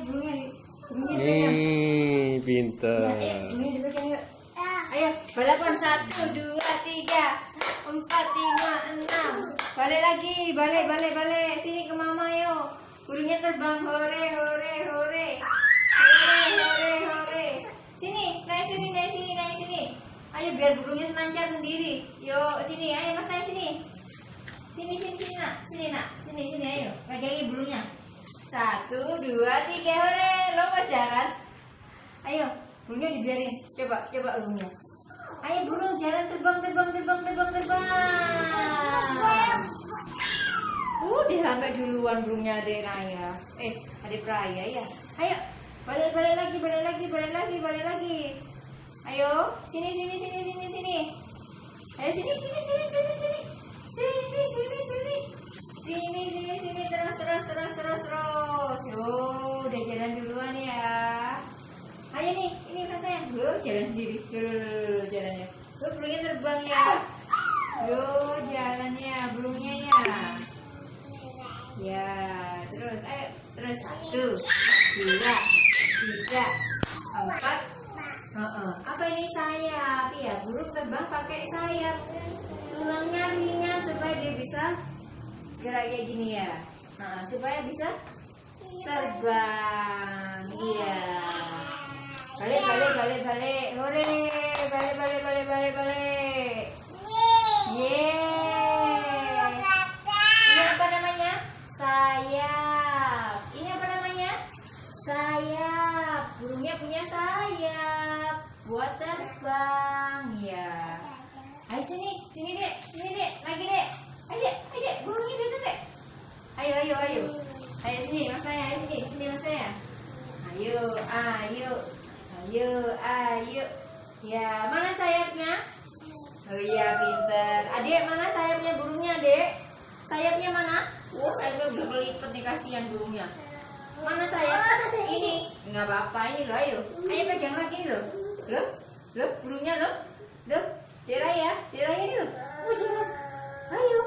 burungnya dipegang. Nih, pinter. Ya, burungnya dipegang yuk. Ayo, balapan 1, 2, 3, 4, 5, 6. Balik lagi, balik. Sini ke mama yuk. Burungnya terbang, hore. Sini, naik sini. Ayo biar burungnya selancar sendiri. Yuk, sini, ayo mas naik sini. Sini nak. Sini, ayo. Pegangi burungnya. 1, 2, 3, hore. Lompat jalan. Ayo, burungnya dibiarin. Coba burungnya. Ayo burung jalan terbang. Dia sampai duluan burungnya adik Raya. Adik Raya ya. Ayo, balik lagi. Ayo, sini. Ayo sini. Sini terus. Udah jalan duluan ya. Ayo nih, ini mas sayang. Jalan sendiri. Jalannya. Burungnya terbang ya. Jalannya burungnya ya. Ya, terus ayo. Terus 1, 2, 3, 4. Apa ini sayap? Iya, burung terbang pakai sayap. Tulangnya ringan supaya dia bisa gerak kayak gini ya. Supaya bisa terbang. Iya. Balik. Hore. Balik. Yes. Ini apa namanya? Sayap. Ini apa namanya? Sayap. Burungnya punya sayap buat terbang ya. Ayo sini dek. Lagi dek. Ayo dek. Burungnya datang dek. Ayo. Ayo sini mas saya. Sini mas saya. Ayo. Ya, mana sayapnya? Oh iya, pinter. Adik, mana sayapnya burungnya, Dek? Sayapnya mana? Sayapnya udah kelipet nih, kasihan burungnya. Mana sayap? Ini. Enggak apa-apa, ini loh, ayo. Ayo pegang lagi loh. Loh, burungnya loh. Loh, Dera ya ini loh. Jalan. Ayo.